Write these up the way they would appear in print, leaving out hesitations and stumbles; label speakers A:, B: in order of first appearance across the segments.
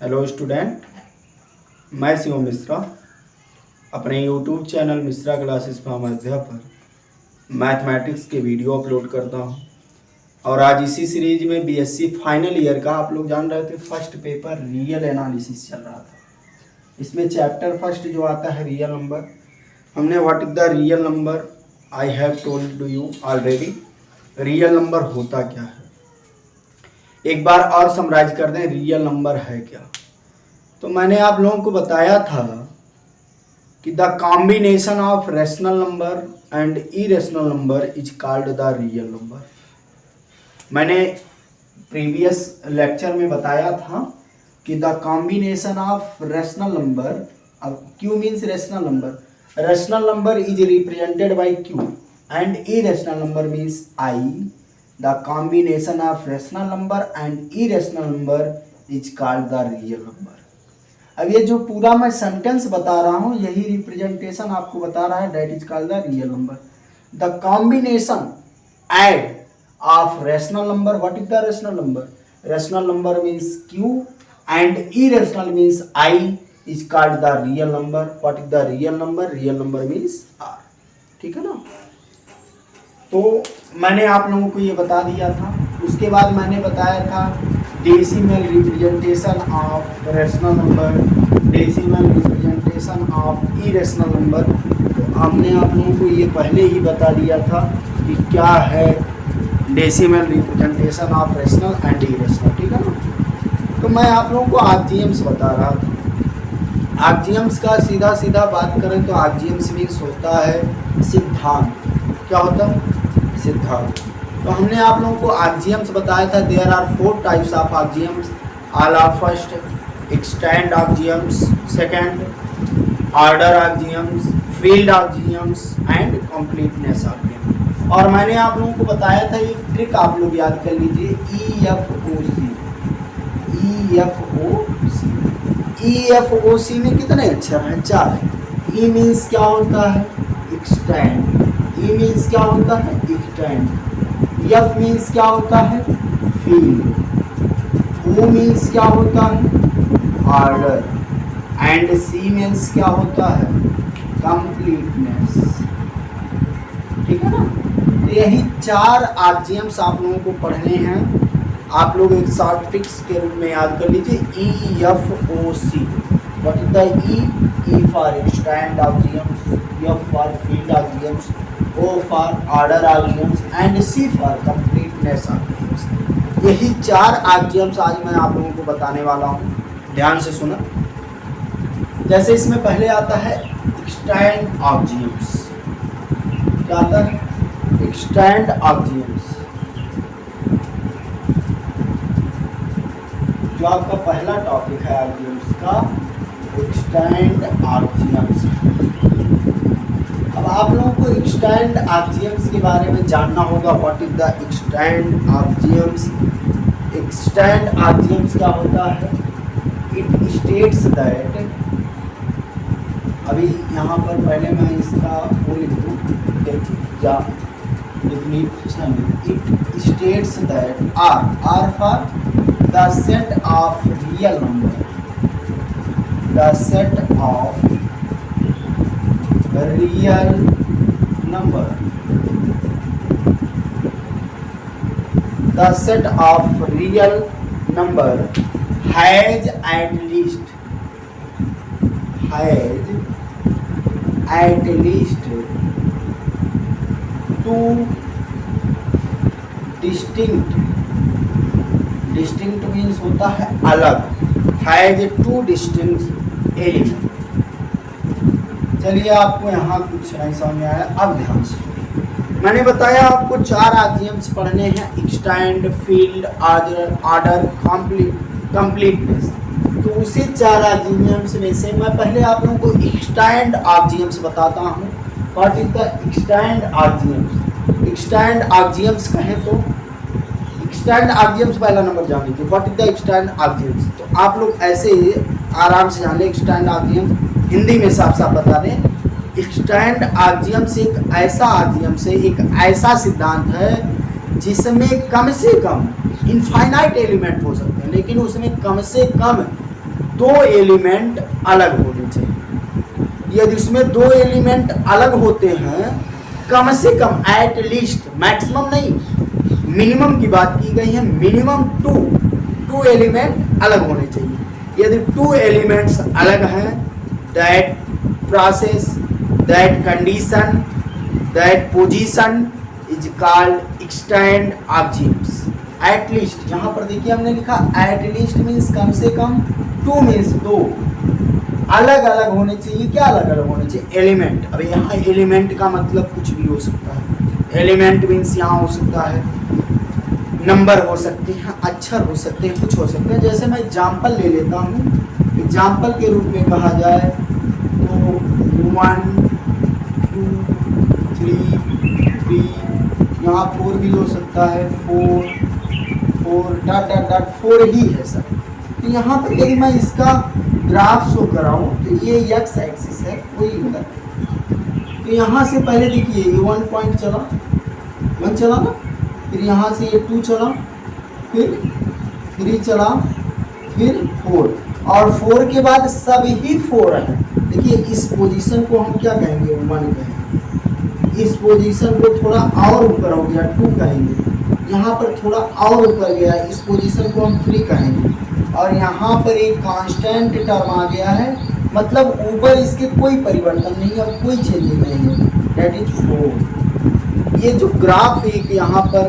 A: Hello student, मैं शिवम मिश्रा अपने YouTube channel Mishra classes for अध्यापक मैथमेटिक्स के वीडियो अपलोड करता हूं। और आज इसी सीरीज में बीएससी फाइनल ईयर का आप लोग जान रहे थे फर्स्ट पेपर रियल एनालिसिस चल रहा था। इसमें चैप्टर फर्स्ट जो आता है रियल नंबर, हमने what is the real number I have told to you already. Real number होता क्या है एक बार और समराइज कर दें, रियल नंबर है क्या। तो मैंने आप लोगों को बताया था कि the combination of rational number and irrational number is called the real number. मैंने प्रीवियस लेक्चर में बताया था कि the combination of rational number, अब Q means rational number, rational number is represented by Q and irrational number means I. The combination of rational number and irrational number is called the real number. अब ये जो पूरा मैं sentence बता रहा हूँ यही रिप्रेजेंटेशन आपको बता रहा है, that is called the real number. The combination add of rational number, what is the rational number, rational number means Q and irrational means I is called the real number. What is the real number, real number means R. ठीक है ना। तो मैंने आप लोगों को ये बता दिया था। उसके बाद मैंने बताया था decimal representation of rational number, decimal representation of irrational number. तो हमने आप लोगों को ये पहले ही बता दिया था कि क्या है decimal representation of rational and irrational. ठीक है ना। तो मैं आप लोगों को आरजीएम्स बता रहा था। आरजीएम्स का सीधा सीधा बात करें तो आरजीएम्स मीन्स होता है सिद्धांत। क्या होता है? सिद्धांत। तो हमने आप लोगों को आरजीएम्स बताया था। There are 4 types of axioms. All are first extend axioms, second order axioms, field axioms and completeness axiom. और मैंने आप लोगों को बताया था एक ट्रिक आप लोग याद कर लीजिए, EFOC। EFOC में कितने अक्षर हैं? 4। ई मीन्स क्या होता है? एक्सटेंड। ई मीन्स क्या होता है? एक्सटेंड। एफ मीन्स क्या होता है? फील्ड। ओ मीन्स क्या होता है? ऑर्डर। एंड सी मीन्स क्या होता है? कंप्लीटनेस। ठीक है ना। तो यही 4 आरजीएम्स आप लोगों को पढ़ने हैं। आप लोग एक शॉर्ट ट्रिक्स के रूप में याद कर लीजिए, EFOC। What is the E for extend axioms, F for field axioms, O for order axioms and C for completeness axioms. यही 4 आरजीएम्स आज मैं आप लोगों को बताने वाला हूँ। ध्यान से सुना। जैसे इसमें पहले आता है एक्सटेंड आरजीएम्स। क्या आता है? एक्सटेंड आरजीएम्स। जो आपका पहला टॉपिक है आरजीएम्स का, एक्सटेंड आरजीएम्स। अब आप लोगों को एक्सटेंड आरजीएम्स के बारे में जानना होगा। What is the extend axioms? Extend axioms क्या होता है? इट स्टेट्स दैट, अभी यहाँ पर पहले मैं इसका वो लिख दूँ, definition, it states that R for the set of real number, the set of real number, the set of real number has at least two distinct means होता है अलग, हैज 2 डिस्टिंक्ट एलिमेंट। चलिए आपको यहाँ कुछ नहीं समझ में आया, अब ध्यान से। मैंने बताया आपको 4 आरजीएम्स पढ़ने हैं, एक्सटेंड, फील्ड, ऑर्डर, कंप्लीटनेस। तो उसी 4 आरजीएम्स में से मैं पहले आप लोगों को एक्सटेंड आरजीएम्स बताता हूँ। What is the extend axioms? Extend axioms कहें तो एक्सटेंड आरजीएम्स पहला नंबर जान लीजिए। What is the extend axioms? तो आप लोग ऐसे ही आराम से जान लें। एक्सटेंड आरजीएम्स हिंदी में साफ साफ बता दें, एक्सटेंड आरजीएम्स एक ऐसा आरजीएम्स है, एक ऐसा सिद्धांत है जिसमें कम से कम इनफाइनाइट एलिमेंट हो सकते हैं, लेकिन उसमें कम से कम दो एलिमेंट अलग होने चाहिए। यदि उसमें दो एलिमेंट अलग होते हैं, कम से कम, एट लीस्ट, मैक्सिमम नहीं, मिनिमम की बात की गई है, मिनिमम टू एलिमेंट अलग होने चाहिए। यदि टू एलिमेंट्स अलग हैं, that process, that condition, that position is called extend objects. At least, यहाँ पर देखिए हमने लिखा एट लीस्ट मीन्स कम से कम, टू मीन्स दो, अलग अलग होने चाहिए। क्या अलग अलग होने चाहिए? एलिमेंट। अब यहाँ एलिमेंट का मतलब कुछ भी हो सकता है। एलिमेंट मीन्स यहाँ हो सकता है नंबर हो सकते हैं, अक्षर हो सकते हैं, कुछ हो सकते हैं। जैसे मैं एग्जाम्पल ले लेता हूँ, एग्जाम्पल के रूप में कहा जाए तो 1 2 3 यहाँ 4 भी हो सकता है, 4 डॉट डॉट डॉट 4 ही है सर। तो यहाँ पर यदि मैं इसका ग्राफ शो कराऊँ तो ये एक्स एक्सिस है, कोई इधर। तो यहाँ से पहले देखिए ये 1 पॉइंट चला, 1 चला ना, फिर यहाँ से ये 2 चला, फिर 3 चला, फिर 4, और 4 के बाद सभी 4 हैं। देखिए इस पोजीशन को हम क्या कहेंगे? 1 कहेंगे। इस पोजीशन को थोड़ा और ऊपर हो गया 2 कहेंगे। यहाँ पर थोड़ा और ऊपर गया, इस पोजीशन को हम 3 कहेंगे। और यहाँ पर एक कांस्टेंट टर्म आ गया है, मतलब ऊपर इसके कोई परिवर्तन नहीं है, कोई चेंजिंग नहीं है, दैट इज 4। ये जो ग्राफ एक यहाँ पर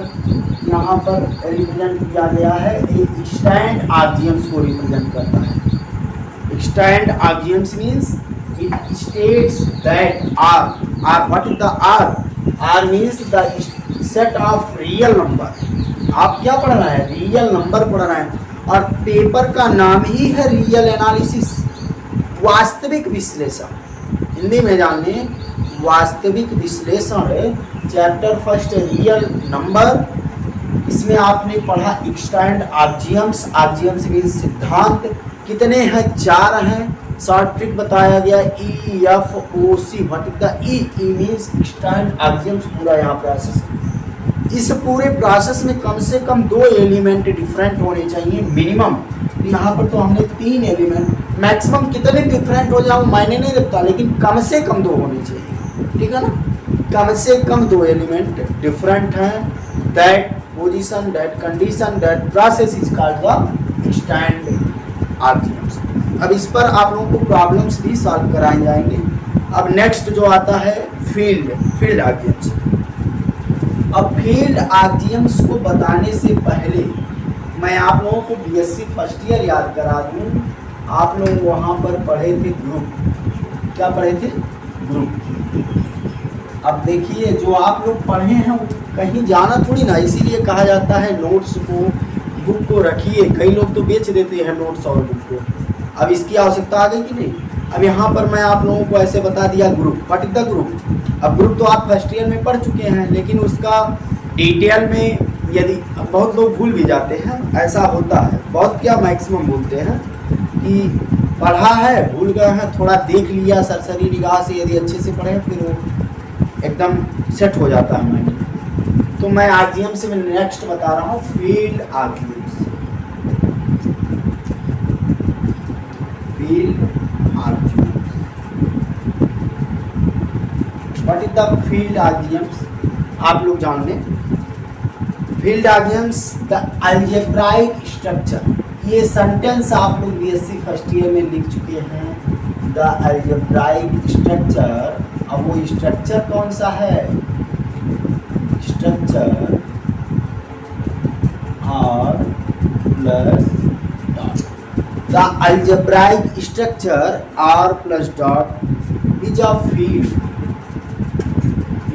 A: रिप्रेजेंट किया गया है, एक एक्सटेंड आर्जियम्स को रिप्रेजेंट करता है। Extend axioms means it states that R what is the R means the set of real number. आप क्या पढ़ रहे हैं? रियल नंबर पढ़ रहे हैं, और पेपर का नाम ही है रियल एनालिसिस, वास्तविक विश्लेषण। हिंदी में जानिए, वास्तविक विश्लेषण है। चैप्टर फर्स्ट रियल नंबर, इसमें आपने पढ़ा एक्सटेंड ऑब्जेक्ट्स। ऑब्जेक्ट्स मीन्स सिद्धांत। कितने हैं? 4 हैं। शॉर्ट ट्रिक बताया गया, EFOC। What is the E means extend objects. पूरा यहाँ प्रोसेस, इस पूरे प्रोसेस में कम से कम 2 एलिमेंट डिफरेंट होने चाहिए मिनिमम। यहाँ पर तो हमने 3 एलिमेंट, मैक्सिमम कितने डिफरेंट हो जाओ मैंने नहीं रखता, लेकिन कम से कम 2 होने चाहिए, ठीक है ना। कम से कम 2 एलिमेंट डिफरेंट हैं। That position, that condition, that process is called the extend objects. अब इस पर आप लोगों को प्रॉब्लम्स भी सॉल्व कराए जाएंगे। अब नेक्स्ट जो आता है फील्ड ऑब्जेक्ट्स। अब फील्ड ऑब्जेक्ट्स को बताने से पहले मैं आप लोगों को बीएससी फर्स्ट ईयर याद करा दूं। आप लोग वहाँ पर पढ़े थे ग्रुप। क्या पढ़े थे? ग्रुप। अब देखिए जो आप लोग पढ़े हैं कहीं जाना थोड़ी ना, इसीलिए कहा जाता है नोट्स को, बुक को रखिए। कई लोग तो बेच देते हैं नोट्स और बुक को। अब इसकी आवश्यकता आ गई कि नहीं? अब यहाँ पर मैं आप लोगों को ऐसे बता दिया group, what is the group. अब ग्रुप तो आप फर्स्ट ईयर में पढ़ चुके हैं, लेकिन उसका डिटेल में यदि बहुत लोग भूल भी जाते हैं, ऐसा होता है। बहुत क्या मैक्सिमम बोलते हैं कि पढ़ा है भूल गए हैं, थोड़ा देख लिया सरसरी निगाह से, यदि अच्छे से पढ़े फिर वो एकदम सेट हो जाता है माइंड। तो मैं आरजीएम से मैं नेक्स्ट बता रहा हूँ field axioms. Field axioms, what is the field axioms? आप लोग जान लें। Field axioms the algebraic structure. ये सेंटेंस आप लोग बीएससी फर्स्ट ईयर में लिख चुके हैं, द अलजेब्राइक स्ट्रक्चर। अब वो स्ट्रक्चर कौन सा है? Structure R plus dot. The algebraic structure R plus dot is a field,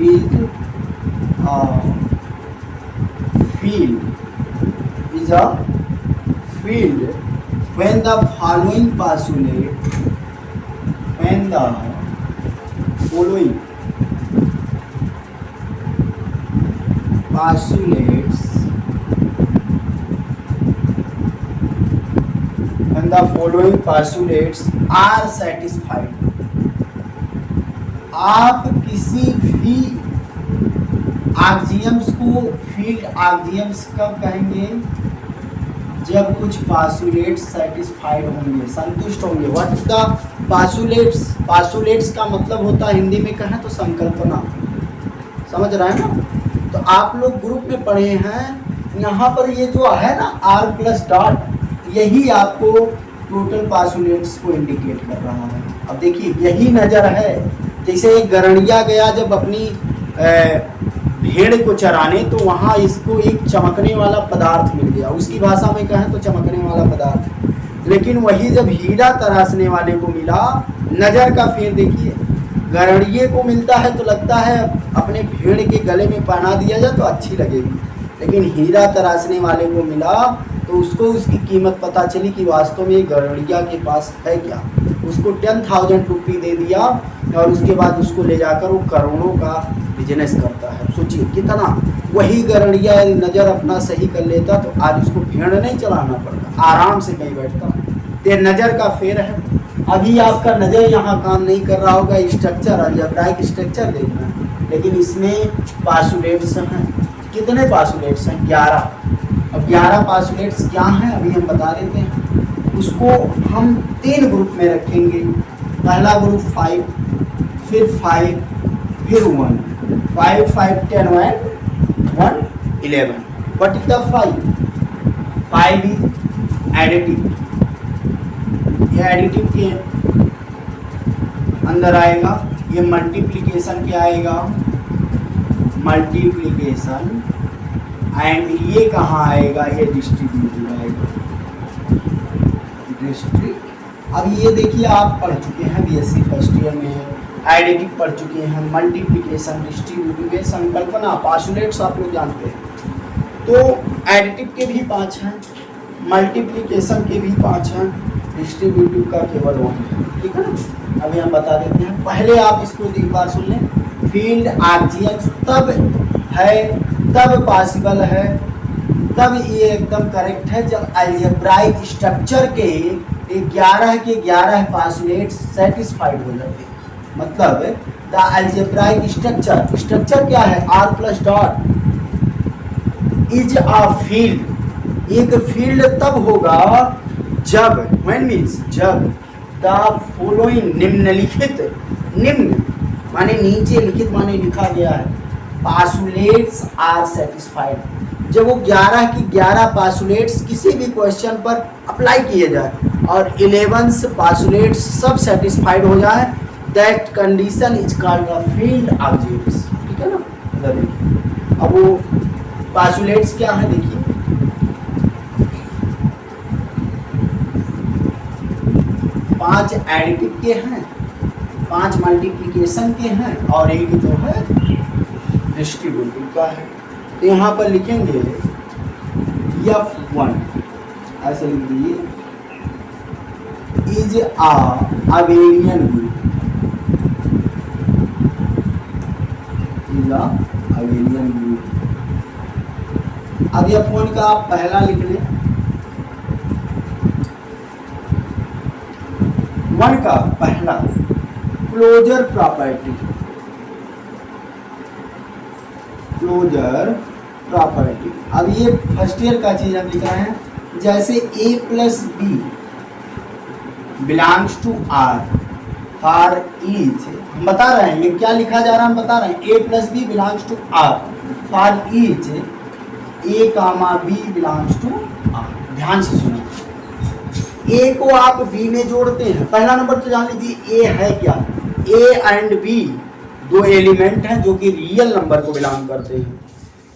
A: is a field, is a field when the following postulate, when the following postulates, when the following postulates are satisfied। आप किसी भी आर्जियम्स को field आर्जियम्स कब कहेंगे? जब कुछ पासुलेट्स satisfied होंगे, संतुष्ट होंगे। What is the postulates? Postulates का मतलब होता है हिंदी में कहें तो संकल्पना, समझ रहे हैं ना। तो आप लोग ग्रुप में पढ़े हैं, यहाँ पर ये जो है ना आर प्लस डॉट, यही आपको टोटल पासुलेट्स को इंडिकेट कर रहा है। अब देखिए यही नज़र है, जैसे एक गरणिया गया जब अपनी भेड़ को चराने, तो वहाँ इसको एक चमकने वाला पदार्थ मिल गया, उसकी भाषा में कहें तो चमकने वाला पदार्थ। लेकिन वही जब हीरा तराशने वाले को मिला, नज़र का फेर देखिए, गरणिये को मिलता है तो लगता है अपने भेड़ के गले में पहना दिया जाए तो अच्छी लगेगी, लेकिन हीरा तराशने वाले को मिला तो उसको उसकी कीमत पता चली कि वास्तव में गरणिया के पास है क्या। उसको 10,000 रुपये दे दिया और उसके बाद उसको ले जाकर वो करोड़ों का बिजनेस करता है। सोचिए कितना। वही गरणिया नज़र अपना सही कर लेता तो आज उसको भेड़ नहीं चलाना पड़ता, आराम से कहीं बैठता। तो नज़र का फेर है। अभी आपका नज़र यहाँ काम नहीं कर रहा होगा, स्ट्रक्चर अलजेब्राइक स्ट्रक्चर देखना है, लेकिन इसमें पासुलेट्स हैं। कितने पासुलेट्स हैं? 11। अब 11 पासुलेट्स क्या हैं अभी हम बता देते हैं। उसको हम 3 ग्रुप में रखेंगे। पहला ग्रुप 5, फिर 5, फिर 1। 5 5 10 1 11। What is the 5 is additive. ये एडिटिव के अंदर आएगा। ये मल्टीप्लिकेशन क्या आएगा? मल्टीप्लिकेशन। एंड ये कहाँ आएगा? ये डिस्ट्रीब्यूटिव आएगा, डिस्ट्रीब्यूटिव। अब ये देखिए आप पढ़ चुके हैं बीएससी फर्स्ट ईयर में, एडिटिव पढ़ चुके हैं, मल्टीप्लिकेशन, डिस्ट्रीब्यूटिव, ये संकल्पना, पासुलेट्स आप लोग जानते हैं। तो एडिटिव के भी 5 हैं, मल्टीप्लिकेशन के भी 5 हैं, डिस्ट्रीब्यूटिव का केवल 1 है। ठीक है ना। अभी हम बता देते हैं। पहले आप इसको एक बार सुन लें। फील्ड आरजीएक्स तब है, तब पॉसिबल है, तब ये एकदम करेक्ट है जब अलजेब्राइक स्ट्रक्चर के 11 के 11 पासुलेट्स सेटिस्फाइड हो जाते हैं। मतलब द अलजेब्राइक स्ट्रक्चर क्या है? R plus dot is a field. एक फील्ड तब होगा जब, व्हेन मीन्स जब, द फॉलोइंग निम्नलिखित, निम्न माने नीचे, लिखित माने लिखा गया है, पासुलेट्स आर सेटिस्फाइड। जब वो 11 की 11 पासुलेट्स किसी भी क्वेश्चन पर अप्लाई किए जाए और 11 पासुलेट्स सब सेटिस्फाइड हो जाए, that condition is called the field objects. ठीक है ना। अब वो पासुलेट्स क्या है देखिए, 5 एडिटिव के हैं, 5 मल्टीप्लिकेशन के हैं और एक जो है डिस्ट्रीब्यूटिव का है। तो यहाँ पर लिखेंगे F1, ऐसे लिख दीजिए, इज अवेरियन ग्रुप, इज अवेरियन ग्रुप। अब F1 का आप पहला लिख लें। 1 का पहला क्लोजर प्रॉपर्टी, क्लोजर प्रॉपर्टी। अब ये फर्स्ट ईयर का चीज हम लिख रहे हैं, जैसे a plus B belongs to R for each. हम बता रहे हैं ये क्या लिखा जा रहा है, हम बता रहे हैं a plus B belongs to R for each a comma b belongs to R. ध्यान से सुनो, a को आप b में जोड़ते हैं। पहला नंबर तो जान लीजिए a है क्या, a एंड b 2 एलिमेंट हैं जो कि रियल नंबर को बिलोंग करते हैं।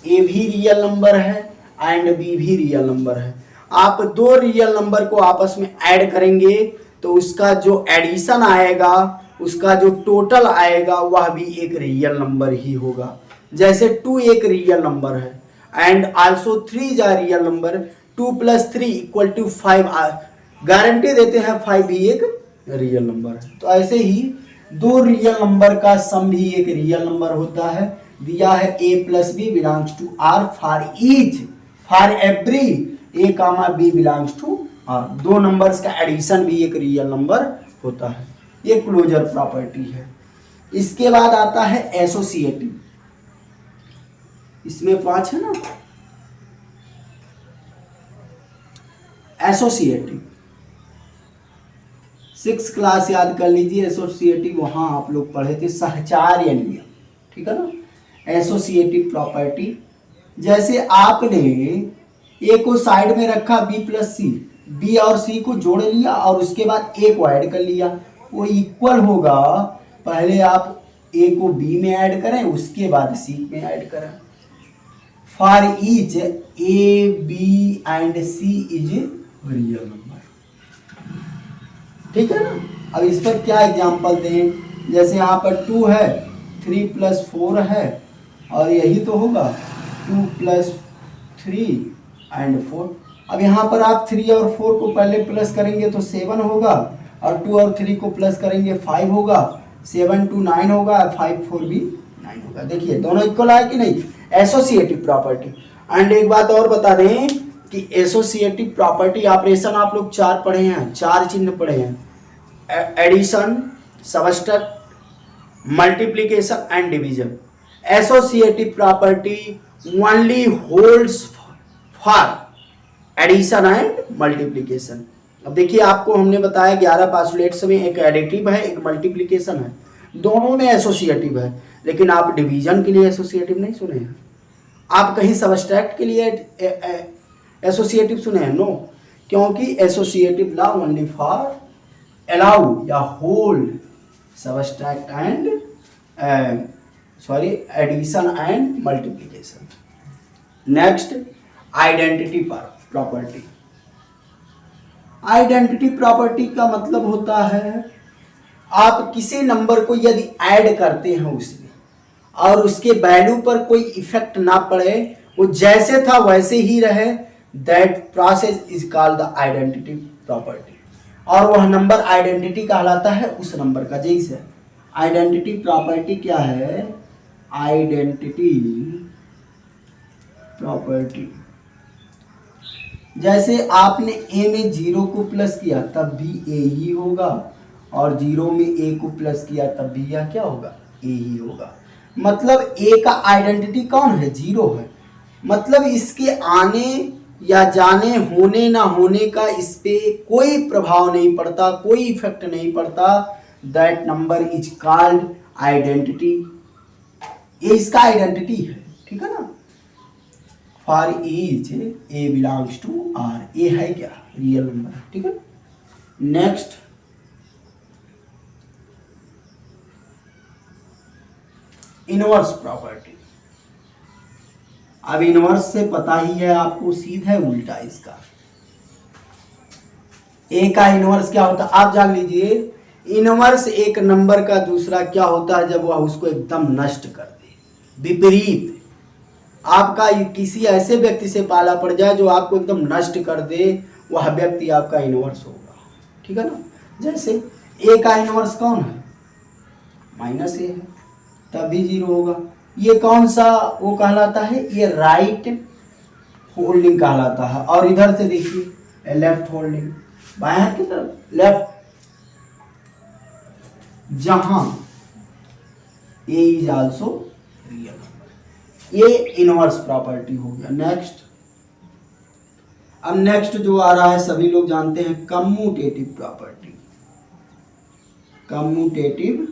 A: a भी रियल नंबर है एंड b भी रियल नंबर है। आप 2 रियल नंबर को आपस में ऐड करेंगे तो उसका जो एडिशन आएगा, उसका जो टोटल आएगा, वह भी एक रियल नंबर ही होगा। जैसे 2 एक रियल नंबर है and also 3 is a real number, 2 + 3 = 5। Guarantee देते हैं 5 भी एक रियल नंबर है। तो ऐसे ही 2 रियल नंबर का सम भी एक रियल नंबर होता है। दिया है a plus B belongs to R for each, for every a comma b belongs to R. 2 numbers का एडिशन भी एक रियल नंबर होता है। ये क्लोजर प्रॉपर्टी है। इसके बाद आता है एसोसिएटिव। इसमें 5 है ना,
B: एसोसिएटिव, 6 क्लास याद कर लीजिए, एसोसिएटिव वहां आप लोग पढ़े थे, सहचार्य नियम, ठीक है ना। एसोसिएटिव प्रॉपर्टी, जैसे आपने ए को साइड में रखा बी प्लस सी, बी और सी को जोड़ लिया और उसके बाद ए को ऐड कर लिया, वो इक्वल होगा, पहले आप ए को बी में ऐड करें उसके बाद सी में ऐड करें। For each A B and C is real number, ठीक है ना। अब इस पर क्या एग्जांपल दें, जैसे यहाँ पर 2 है, 3 + 4 है, और यही तो होगा 2 + 3 एंड 4। अब यहाँ पर आप 3 और 4 को पहले प्लस करेंगे तो 7 होगा, और 2 और 3 को प्लस करेंगे 5 होगा, 7 2 9 होगा, 5 4 भी 9 होगा। देखिए दोनों इक्वल आए कि नहीं, एसोसिएटिव प्रॉपर्टी। एंड एक बात और बता दें कि एसोसिएटिव प्रॉपर्टी ऑपरेशन आप लोग 4 पढ़े हैं, 4 चिन्ह पढ़े हैं, addition, subtract, multiplication and division. Associative property only holds for addition and multiplication. अब देखिए आपको हमने बताया 11 पासुलेट्स में एक एडिटिव है, एक मल्टीप्लिकेशन है, दोनों में एसोसिएटिव है, लेकिन आप डिवीजन के लिए एसोसिएटिव नहीं सुने हैं, आप कहीं सबट्रैक्ट के लिए एसोसिएटिव सुने हैं? नो, क्योंकि associative law only for allow या hold subtract and addition and multiplication. Next, identity property. Identity property का मतलब होता है आप किसी नंबर को यदि ऐड करते हैं उसमें और उसके वैल्यू पर कोई इफेक्ट ना पड़े, वो जैसे था वैसे ही रहे, that process is called the identity property, और वह नंबर आइडेंटिटी कहलाता है उस नंबर का। जैसे आइडेंटिटी प्रॉपर्टी क्या है, आइडेंटिटी प्रॉपर्टी, जैसे आपने a में 0 को प्लस किया तब भी a ही होगा, और 0 में a को प्लस किया तब भी यह क्या होगा, a ही होगा। मतलब a का आइडेंटिटी कौन है, 0 है, मतलब इसके आने या जाने, होने ना होने का इस पे कोई प्रभाव नहीं पड़ता, कोई इफेक्ट नहीं पड़ता, that number is called identity. ये इसका आइडेंटिटी है, ठीक है ना। For each A belongs to R, A है क्या, रियल नंबर, ठीक है। Next, inverse property. अब इनवर्स से पता ही है आपको, सीधा है उल्टा इसका। ए का इनवर्स क्या होता है आप जान लीजिए, इनवर्स एक नंबर का दूसरा क्या होता है जब वह उसको एकदम नष्ट कर दे, विपरीत। आपका किसी ऐसे व्यक्ति से पाला पड़ जाए जो आपको एकदम नष्ट कर दे, वह व्यक्ति आपका इनवर्स होगा, ठीक है ना। जैसे ए का इनवर्स कौन है, -a है, तभी 0 होगा। ये कौन सा वो कहलाता है, ये राइट होल्डिंग कहलाता है, और इधर से देखिए लेफ्ट होल्डिंग, बाएं हाथ की तरफ लेफ्ट, जहां ए इज आल्सो रियल नंबर। ये इनवर्स प्रॉपर्टी हो गया। नेक्स्ट, अब नेक्स्ट जो आ रहा है सभी लोग जानते हैं, कम्यूटेटिव प्रॉपर्टी। Commutative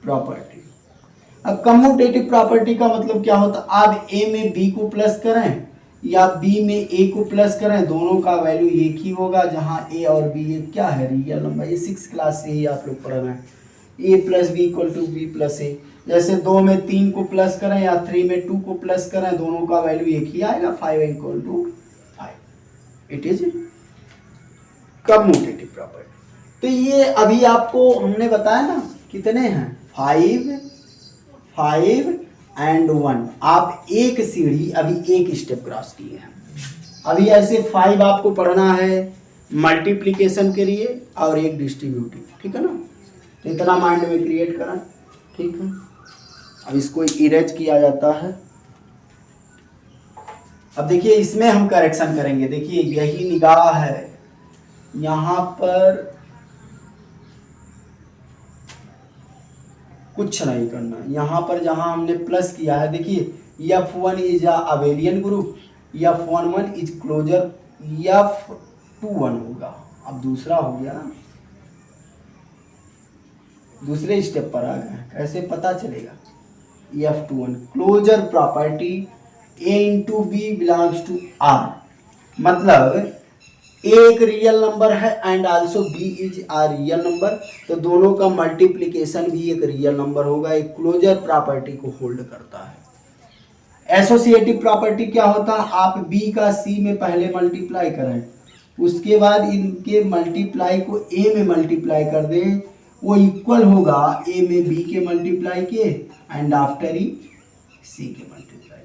B: property. अब कम्यूटेटिव प्रॉपर्टी का मतलब क्या होता है, आप ए में बी को प्लस करें या बी में ए को प्लस करें, दोनों का वैल्यू एक ही होगा, जहां ए और बी ये क्या है, रियल नंबर। ये 6 क्लास से ही आप लोग पढ़ रहे हैं, a + b = b + a। जैसे 2 में 3 को प्लस करें या 3 में 2 को प्लस करें, दोनों का वैल्यू एक ही आएगा, 5 = 5। It is commutative property. तो ये अभी आपको हमने बताया ना, कितने हैं, 5 एंड 1। आप एक सीढ़ी अभी एक स्टेप क्रॉस किए हैं। अभी ऐसे 5 आपको पढ़ना है मल्टीप्लिकेशन के लिए और एक डिस्ट्रीब्यूटिव, ठीक है ना। तो इतना माइंड में क्रिएट करा, ठीक है। अब इसको इरेज किया जाता है। अब देखिए इसमें हम करेक्शन करेंगे। देखिए यही निगाह है, यहां पर कुछ नहीं करना, यहां पर जहां हमने प्लस किया है, देखिए F1 is a abelian group, F11 is closure, F21 होगा। अब दूसरा हो गया ना, दूसरे स्टेप पर आ गए, कैसे पता चलेगा? F21 closure property A into B belongs to R, मतलब A एक रियल नंबर है and also B is a real number, तो दोनों का मल्टीप्लिकेशन भी एक रियल नंबर होगा। एक क्लोजर प्रॉपर्टी को होल्ड करता है। एसोसिएटिव प्रॉपर्टी क्या होता है? आप B का C में पहले मल्टीप्लाई करें, उसके बाद इनके मल्टीप्लाई को A में मल्टीप्लाई कर दें, वो इक्वल होगा A में B के मल्टीप्लाई के एंड आफ्टर ही C के मल्टीप्लाई।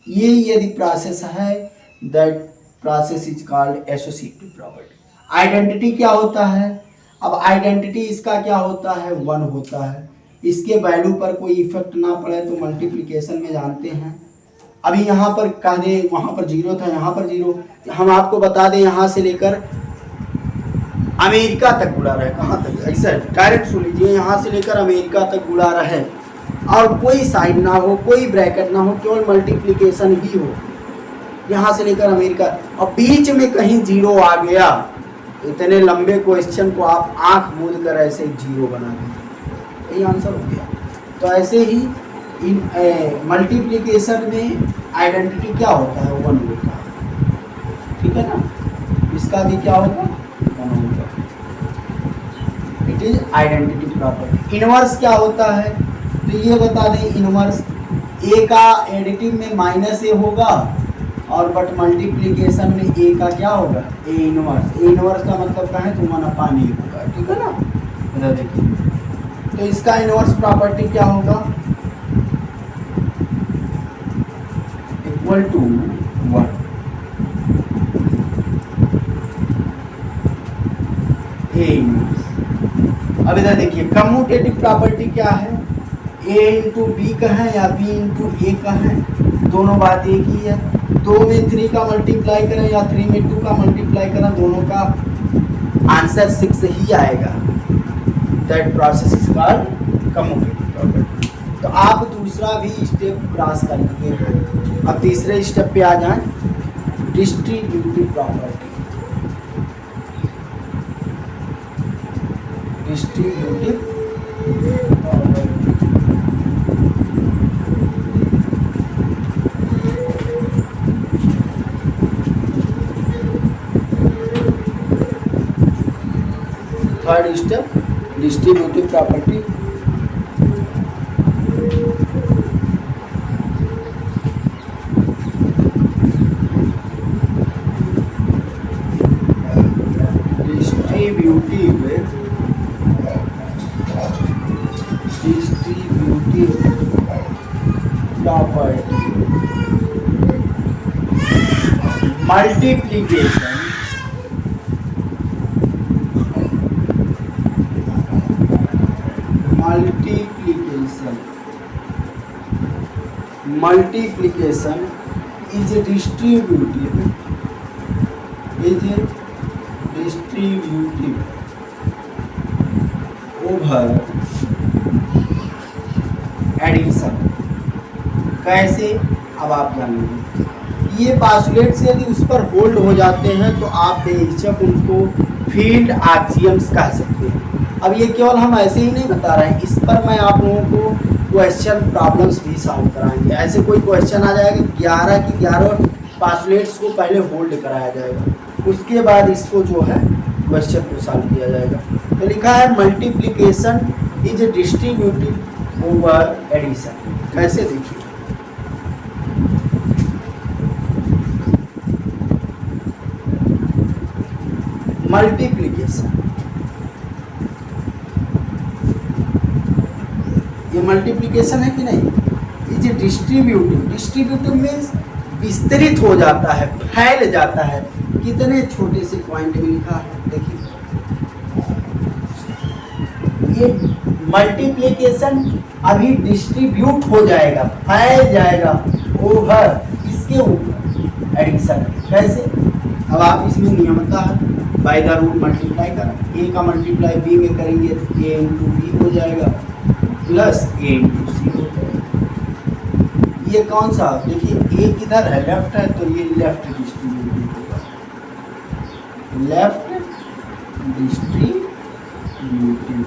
B: ये यदि प्रोसेस है, that process is called associative property. Identity क्या होता है? अब आइडेंटिटी इसका क्या होता है? 1 होता है। इसके वैल्यू पर कोई इफेक्ट ना पड़े तो मल्टीप्लिकेशन में जानते हैं। अभी यहाँ पर कह दें वहाँ पर 0 था, यहाँ पर 0, हम आपको बता दें यहाँ से लेकर अमेरिका तक गुड़ा रहे। कहाँ तक? ऐसा डायरेक्ट सुन लीजिए, यहाँ से लेकर अमेरिका तक गुड़ा रहे और कोई साइन ना हो, कोई ब्रैकेट ना हो, केवल मल्टीप्लिकेशन ही हो, यहाँ से लेकर अमेरिका, और बीच में कहीं 0 आ गया, इतने लंबे क्वेश्चन को आप आंख मूंद कर ऐसे 0 बना दीजिए, यही आंसर हो गया। तो ऐसे ही इन मल्टीप्लिकेशन में आइडेंटिटी क्या होता है? 1 होता है, ठीक है ना। इसका भी क्या होगा? 1 होगा। It is identity property. Inverse क्या होता है? तो ये बता दें, इनवर्स A का एडिटिव में -A होगा और बट मल्टीप्लिकेशन में A का क्या होगा? A inverse. A इनवर्स का मतलब क्या है? तो 1/A होगा, ठीक है ना। इधर देखिए, तो इसका इनवर्स प्रॉपर्टी क्या होगा? Equal to 1। A inverse. अब इधर देखिए, कम्यूटेटिव प्रॉपर्टी क्या है? A इंटू बी का है या B इंटू A का है, दोनों बात एक ही है। 2 में 3 का मल्टीप्लाई करें या 3 में 2 का मल्टीप्लाई करें, दोनों का आंसर 6 ही आएगा। That process is called commutative property. तो आप दूसरा भी स्टेप क्रॉस करेंगे। अब तीसरे स्टेप पे आ जाएं, distributive property. Distributive property third step, distributive property. Distributive property multiplication multiplication is distributive over addition। कैसे? अब आप जानेंगे। ये पासुलेट से यदि उस पर होल्ड हो जाते हैं तो आप बेहिचक उनको फील्ड आर्चियम्स कह सकते हैं। अब ये केवल हम ऐसे ही नहीं बता रहे हैं, इस पर मैं आप लोगों को क्वेश्चन प्रॉब्लम्स भी सॉल्व कराएंगे। ऐसे कोई क्वेश्चन आ जाएगा, 11 की 11 पासुलेट्स को पहले होल्ड कराया जाएगा, उसके बाद इसको जो है क्वेश्चन को सॉल्व किया जाएगा। तो लिखा है multiplication is distributive over addition. कैसे? देखिए, मल्टीप्लिकेशन, ये मल्टीप्लिकेशन है कि नहीं? Is distributive. डिस्ट्रीब्यूटिव मीन्स विस्तरित हो जाता है, फैल जाता है। कितने छोटे से पॉइंट में लिखा है, देखिए, ये मल्टीप्लिकेशन अभी डिस्ट्रीब्यूट हो जाएगा, फैल जाएगा ओवर इसके ऊपर एडिशन। कैसे? अब आप इसमें नियमता है, बाय द रूल मल्टीप्लाई करें। ए का मल्टीप्लाई बी में करेंगे तो ए इंटू बी हो जाएगा प्लस ए इंटू सी हो जाएगा। ये कौन सा, देखिए ए किधर है, लेफ्ट है, तो ये लेफ्ट डिस्ट्रीब्यूटिव होगा, लेफ्ट डिस्ट्रीब्यूटिव।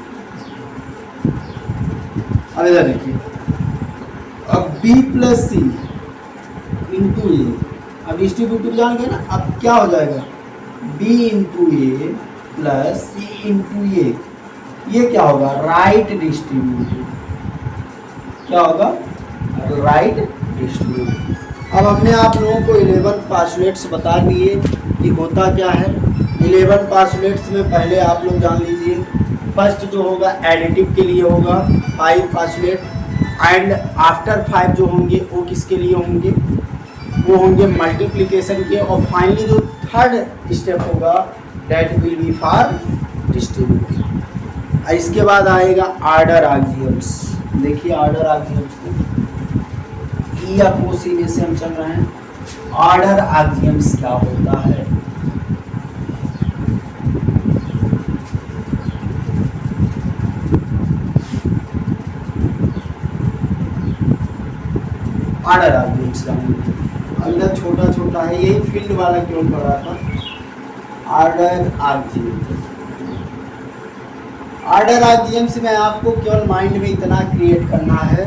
B: अब इधर देखिए, अब b प्लस सी इंटू ए, अब डिस्ट्रीब्यूटिव जान गए ना, अब क्या हो जाएगा, b इंटू ए प्लस सी इंटू ए, ये क्या होगा, राइट डिस्ट्रीब्यूटिव, क्या होगा, राइट डिस्ट्रीब्यूटिव। अब हमने आप लोगों को 11 पास्टुलेट्स बता दिए कि होता क्या है। 11 पास्टुलेट्स में पहले आप लोग जान लीजिए, फर्स्ट जो होगा एडिटिव के लिए होगा 5 पास्टुलेट, एंड आफ्टर 5 जो होंगे वो किसके लिए होंगे, वो होंगे मल्टीप्लिकेशन के, और फाइनली जो थर्ड स्टेप होगा that will be for distributive. इसके बाद आएगा आर्डर आक्सियम्स। देखिए आर्डर आक्सियम्स को ई या कोसी में से हम चल रहे हैं, आर्डर आक्सियम्स क्या होता है। आर्डर आक्सियम्स अंदर छोटा छोटा है, यही फील्ड वाला क्यों पढ़ा था, आर्डर आक्सियम्स। आर्डर आक्सियम्स में आपको केवल माइंड में इतना क्रिएट करना है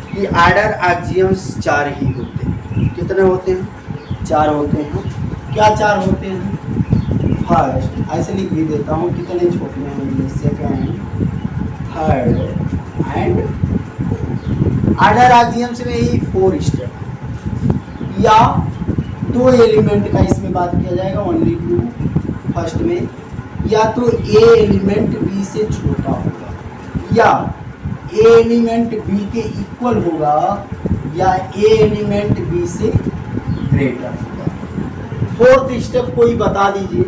B: कि आर्डर आक्सियम्स 4 ही होते हैं। कितने होते हैं, 4 होते हैं। क्या 4 होते हैं, फर्स्ट, ऐसे लिख भी देता हूँ कितने छोटे हैं, सेकंड, थर्ड एंड। आर्डर आक्सियम्स में ही 4 स्टेप, या 2 एलिमेंट का इसमें बात किया जाएगा, ओनली 2 फर्स्ट में, या तो ए एलिमेंट बी से छोटा होगा, या ए एलिमेंट बी के इक्वल होगा, या ए एलिमेंट बी से ग्रेटर होगा। फोर्थ स्टेप कोई बता दीजिए,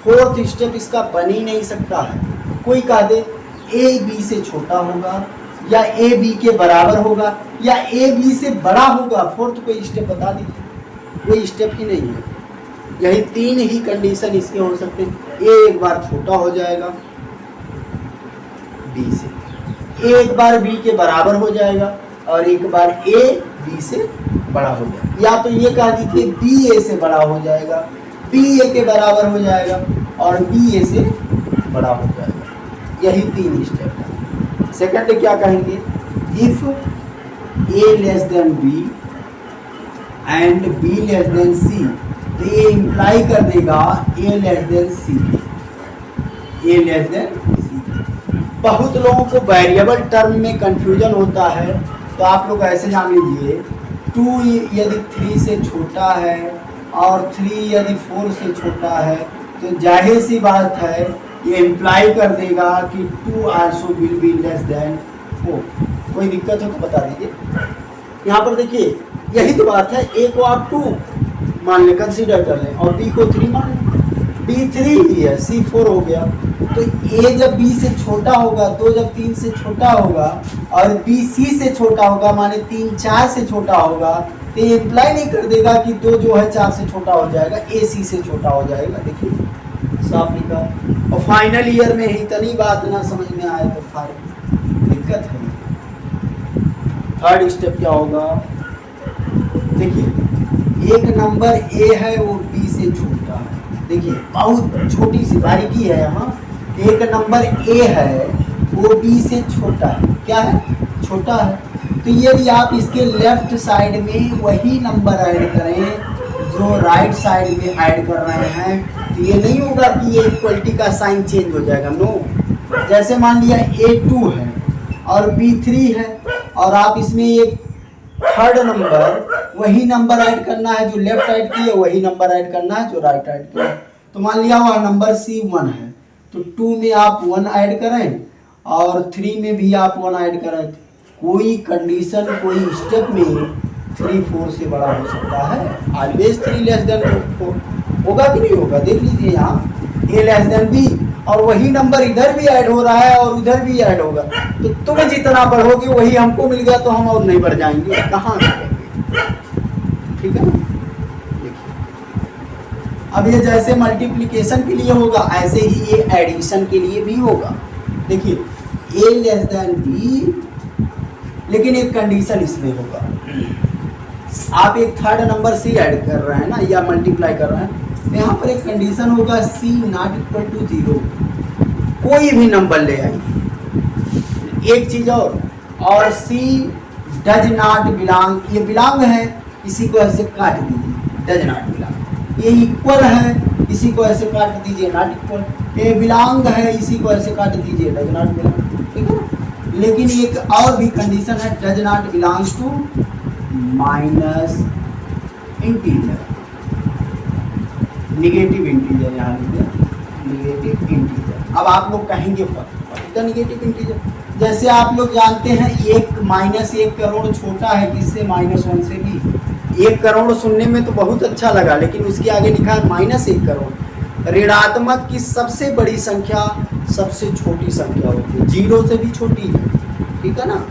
B: फोर्थ स्टेप इसका बन ही नहीं सकता है। कोई कह दे ए बी से छोटा होगा, या ए बी के बराबर होगा, या ए बी से बड़ा होगा। फोर्थ कोई स्टेप बता दीजिए, कोई स्टेप ही नहीं है। यही 3 ही कंडीशन इसके हो सकते हैं। ए एक बार छोटा हो जाएगा बी से, एक बार बी के बराबर हो जाएगा, और एक बार ए बी से बड़ा हो जाएगा। या तो ये कह दीजिए बी ए से बड़ा हो जाएगा, बी ए के बराबर हो जाएगा, और बी ए से बड़ा हो जाएगा। यही 3 स्टेप है। सेकंड क्या कहेंगे, if A less than B and B less than C, तो ये इम्प्लाई कर देगा A less than C, A less than C. बहुत लोगों को वेरिएबल टर्म में कंफ्यूजन होता है, तो आप लोग ऐसे जान लीजिए, 2 यदि 3 से छोटा है और 3 यदि 4 से छोटा है, तो जाहिर सी बात है ये इम्प्लाई कर देगा कि 2 also will be less then 4। कोई दिक्कत हो तो बता दीजिए। यहाँ पर देखिए यही तो बात है, ए को आप 2 मान लें, कंसीडर कर लें, और बी को 3 मान लें। बी 3 ही है, सी 4 हो गया। तो ए जब बी से छोटा होगा, 2 जब 3 से छोटा होगा, और बी सी से छोटा होगा, माने 3 4 से छोटा होगा, तो ये इम्प्लाई नहीं कर देगा कि 2 जो है 4 से छोटा हो जाएगा, ए सी से छोटा हो जाएगा। देखिए साफ लिखा। और फाइनल ईयर में इतनी बात ना समझ में आए तो फिर दिक्कत है। थर्ड स्टेप क्या होगा, देखिए एक नंबर ए है वो बी से छोटा है। देखिए बहुत छोटी सी बारीकी है यहाँ, एक नंबर ए है वो बी से छोटा है। क्या है, छोटा है। तो यदि आप इसके लेफ्ट साइड में वही नंबर ऐड करें जो राइट साइड में ऐड कर रहे हैं, तो ये नहीं होगा कि ये इक्वलिटी का साइन चेंज हो जाएगा। नो, जैसे मान लिया A2 है और B3 है, और आप इसमें एक थर्ड नंबर वही नंबर ऐड करना है जो लेफ्ट ऐड किया, वही नंबर ऐड करना है जो राइट ऐड किया। तो मान लिया वह नंबर C1 है, तो 2 में आप 1 ऐड करें और 3 में भी आप 1 ऐड करें। कोई कंडीशन कोई स्टेप में 3 4 से बड़ा हो सकता है। ऑलवेज 3 लेस देन 4 होगा कि नहीं होगा, देख लीजिए यहाँ A लेस देन B, और वही नंबर इधर भी ऐड हो रहा है और उधर भी ऐड होगा। तो तुम जितना बढ़ोगे वही हमको मिल गया, तो हम और नहीं बढ़ जाएंगे, कहाँ जाएंगे। ठीक है ना। देखिए अब ये जैसे मल्टीप्लिकेशन के लिए होगा, ऐसे ही ये एडिशन के लिए भी होगा। देखिए A लेस देन B, लेकिन एक कंडीशन इसमें होगा, आप एक थर्ड नंबर सी ऐड कर रहे हैं ना, या मल्टीप्लाई कर रहे हैं, तो यहाँ पर एक कंडीशन होगा सी नॉट इक्वल टू 0, कोई भी नंबर ले आइए। एक चीज और सी डज नॉट बिलोंग, ये बिलोंग है, इसी को ऐसे काट दीजिए, डज नॉट बिलोंग। ये इक्वल है, इसी को ऐसे काट दीजिए, नॉट इक्वल। ये बिलोंग है, इसी को ऐसे काट दीजिए, डज नॉट बिलोंग, ठीक है। लेकिन एक और भी कंडीशन है, does not belongs to minus integer, negative integer, यहाँ निगेटिव इंटीजर। अब आप लोग कहेंगे निगेटिव इंटीजर, जैसे आप लोग जानते हैं -1 करोड़ छोटा है किससे, -1 से भी। 1 करोड़ सुनने में तो बहुत अच्छा लगा, लेकिन उसके आगे लिखा है -1 करोड़। ऋणात्मक की सबसे बड़ी संख्या सबसे छोटी संख्या होती है, 0 से भी छोटी है, ठीक है ना।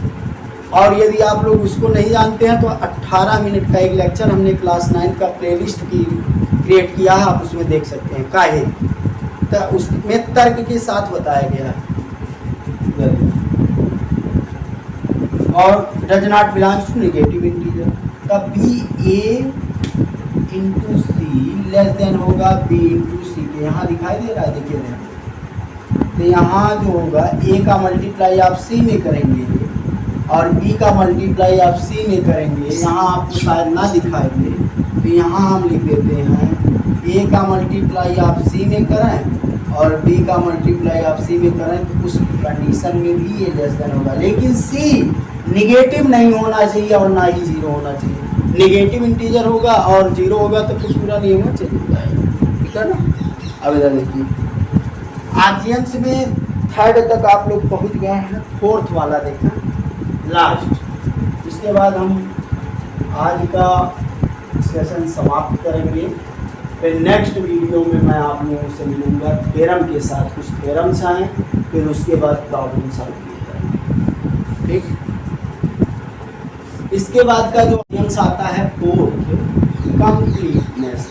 B: और यदि आप लोग उसको नहीं जानते हैं तो 18 मिनट का एक लेक्चर हमने क्लास 9 का प्लेलिस्ट की क्रिएट किया है, आप उसमें देख सकते हैं काहे, तो उसमें तर्क के साथ बताया गया है। और does not belongs to negative integer, तब B A into C less than होगा बी इंटू सी के, यहाँ दिखाई दे रहा है, देखिए तो यहाँ जो होगा ए का मल्टीप्लाई आप सी में करेंगे और बी का मल्टीप्लाई आप सी में करेंगे, यहाँ आपको शायद ना दिखाई दे, तो यहाँ हम लिख देते हैं ए का मल्टीप्लाई आप सी में करें और बी का मल्टीप्लाई आप सी में करें, तो उस कंडीशन में भी ये लेस देन होगा। लेकिन सी निगेटिव नहीं होना चाहिए और ना ही 0 होना चाहिए। निगेटिव इंटीजर होगा और 0 होगा तो फिर पूरा नियम चेंज हो जाएगा, ठीक है ना। अब इधर देखिए, आर्जियंस में थर्ड तक आप लोग पहुंच गए हैं, फोर्थ वाला देखना लास्ट। इसके बाद हम आज का सेशन समाप्त करेंगे, फिर नेक्स्ट वीडियो में मैं आप लोगों से मिलूंगा थ्योरम के साथ। कुछ थ्योरम्स आए, फिर उसके बाद प्रॉब्लम सॉल्व किए जाएंगे, ठीक। इसके बाद का जो ऑडियंस आता है फोर्थ, कंप्लीटनेस।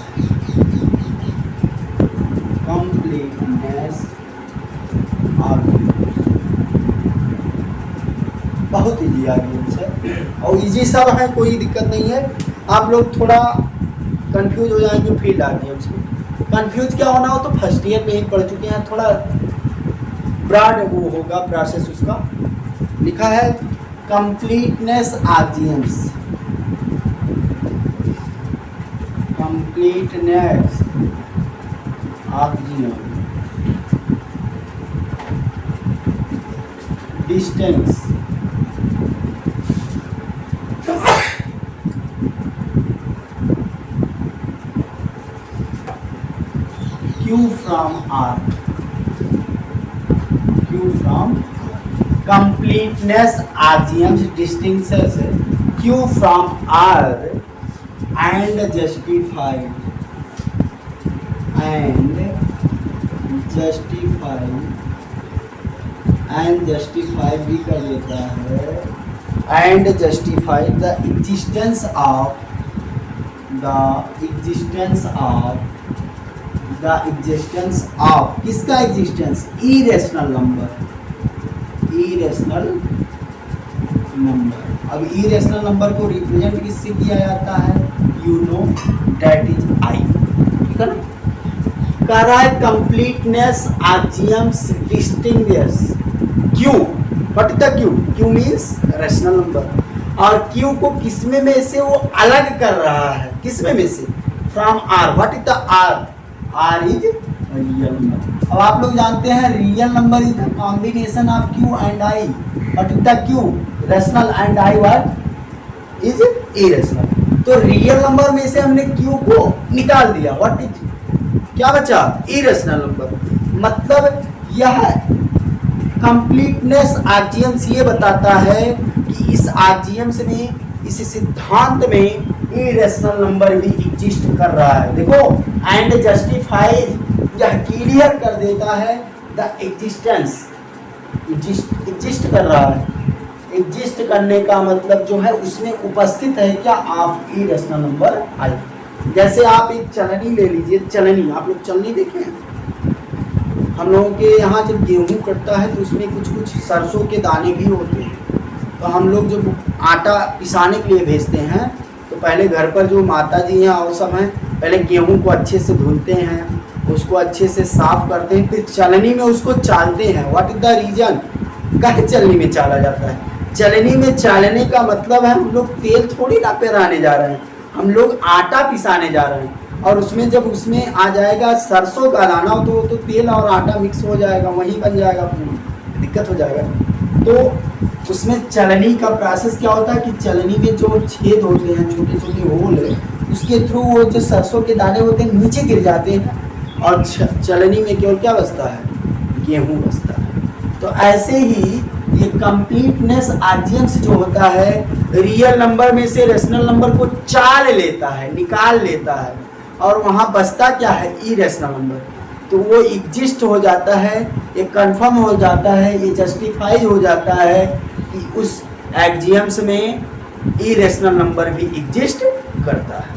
B: बहुत इजी आर्ग्यूमेंट्स है और इजी सब है, कोई दिक्कत नहीं है। आप लोग थोड़ा कंफ्यूज हो जाएंगे फील्ड आर्ग्यूमेंट्स में। कंफ्यूज क्या होना हो तो फर्स्ट ईयर में ही पढ़ चुके हैं, थोड़ा ब्रॉड वो होगा प्रोसेस उसका। लिखा है completeness axioms, completeness axiom, distance Q from R, Q from completeness RGM's distances Q from R and justified भी कर देता है, and justify the existence of किसका एग्जिस्टेंस, इरेशनल नंबर। अब इरेशनल नंबर को रिप्रेजेंट किससे किया जाता है, you know that is I, ठीक है ना। कह रहा है completeness axioms distinguish Q, what is the Q, Q means rational number, और क्यू को किसमें में से वो अलग कर रहा है, किसमें में से, from R. What is the R, R is real number. अब आप लोग जानते हैं real number is the combination of Q and I, but is the Q rational and I what is irrational. तो रियल नंबर में से हमने Q को निकाल दिया, व्हाट इज, क्या बचा, इरेशनल नंबर। मतलब यह कंप्लीटनेस आर्जियम्स ये बताता है कि इस आर्जियम्स में, इस सिद्धांत में इरेशनल नंबर भी एग्जिस्ट कर रहा है। देखो, एंड जस्टिफाइज यह क्लियर कर देता है द एग्जिस्टेंस, एग्जिस्ट कर रहा है। एग्जिस्ट करने का मतलब जो है उसमें उपस्थित है क्या, आप इरेशनल नंबर आई। जैसे आप एक चलनी ले लीजिए, चलनी, आप लोग चलनी देखे हैं, हम लोगों के यहाँ जब गेहूँ कटता है तो उसमें कुछ कुछ सरसों के दाने भी होते हैं। तो हम लोग जब आटा पिसाने के लिए भेजते हैं तो
A: पहले घर पर जो माता जी हैं और सब हैं, पहले गेहूं को अच्छे से धुलते हैं, उसको अच्छे से साफ करते हैं, फिर चलनी में उसको चालते हैं। What is the reason? काहे चलनी में चाला जाता है? चलनी में चालने का मतलब है हम लोग तेल थोड़ी ना पेराने जा रहे हैं, हम लोग आटा पिसाने जा रहे हैं। और उसमें जब उसमें आ जाएगा सरसों का दाना तो तेल और आटा मिक्स हो जाएगा, वहीं बन जाएगा, पूरा दिक्कत हो जाएगा। तो उसमें चलनी का प्रोसेस क्या होता है कि चलनी में जो छेद होते हैं, छोटे छोटे होल है, उसके थ्रू वो जो सरसों के दाने होते हैं नीचे गिर जाते हैं और चलनी में केवल क्या बचता है? गेहूं बचता है। तो ऐसे ही ये कंप्लीटनेस आर्जियम्स जो होता है रियल नंबर में से रेशनल नंबर को चाल लेता है, निकाल लेता है, और वहाँ बचता क्या है? Irrational number. तो वो एग्जिस्ट हो जाता है, ये कंफर्म हो जाता है, ये जस्टिफाइज हो जाता है कि उस एक्जियम्स में इरेशनल नंबर भी एग्जिस्ट करता है।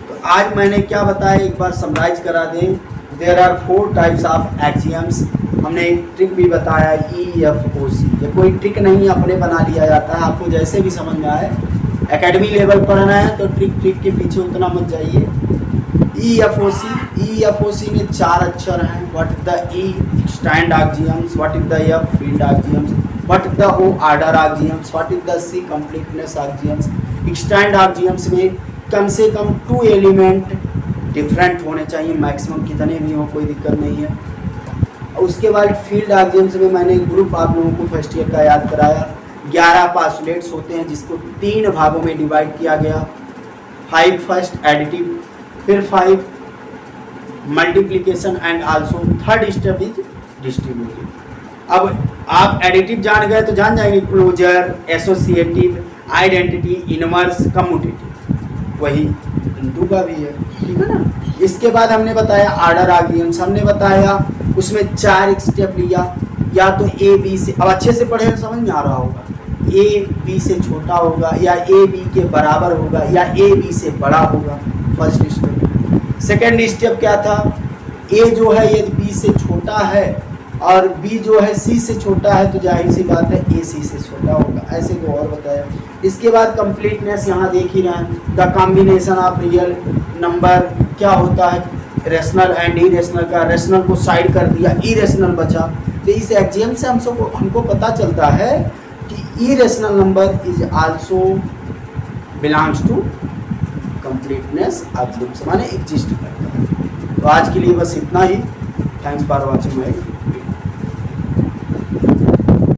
A: तो आज मैंने क्या बताया एक बार समराइज करा दें। There are 4 types of axioms. हमने एक ट्रिक भी बताया EFOC। ये कोई ट्रिक नहीं अपने बना लिया जाता है, आपको जैसे भी समझ में आए। एकेडमी लेवल पढ़ना है तो ट्रिक के पीछे उतना मत जाइए। EFOC में 4 अक्षर हैं। What is the E? Stand axioms. What is the F? Field axioms. What is the O? Order axioms. What is the C? Completeness axioms. Stand axioms में कम से कम 2 एलिमेंट डिफरेंट होने चाहिए, मैक्सिमम कितने भी हो कोई दिक्कत नहीं है। उसके बाद फील्ड एक्जियम्स में मैंने ग्रुप आप लोगों को फर्स्ट ईयर का याद कराया। 11 पास्टुलेट्स होते हैं जिसको 3 भागों में डिवाइड किया गया। 5 फर्स्ट एडिटिव, फिर 5 multiplication and also third step is distributive. अब आप एडिटिव जान गए तो जान जाएंगे closure, associative, identity, inverse, commutative. वही इनटू का भी है, ठीक है ना। इसके बाद हमने बताया ऑर्डर एक्जियम्स। हमने बताया उसमें 4 स्टेप लिया, या तो A B से, अब अच्छे से पढ़े समझ में आ रहा होगा, A B से छोटा होगा, या A B के बराबर होगा, या A B से बड़ा होगा। First step. सेकेंड स्टेप क्या था? A जो है ये B से छोटा है और B जो है C से छोटा है, तो जाहिर सी बात है A C से छोटा होगा। ऐसे को और बताया। इसके बाद कंप्लीटनेस यहाँ देख ही रहे हैं। The combination of real number क्या होता है? रेशनल एंड इरेशनल का, रेशनल को साइड कर दिया, इरेशनल बचा। तो इस एक्जियम से हमको पता चलता है कि irrational number is also belongs to completeness axiom, माने एग्जिस्ट करता है। तो आज के लिए बस इतना ही। Thanks for watching my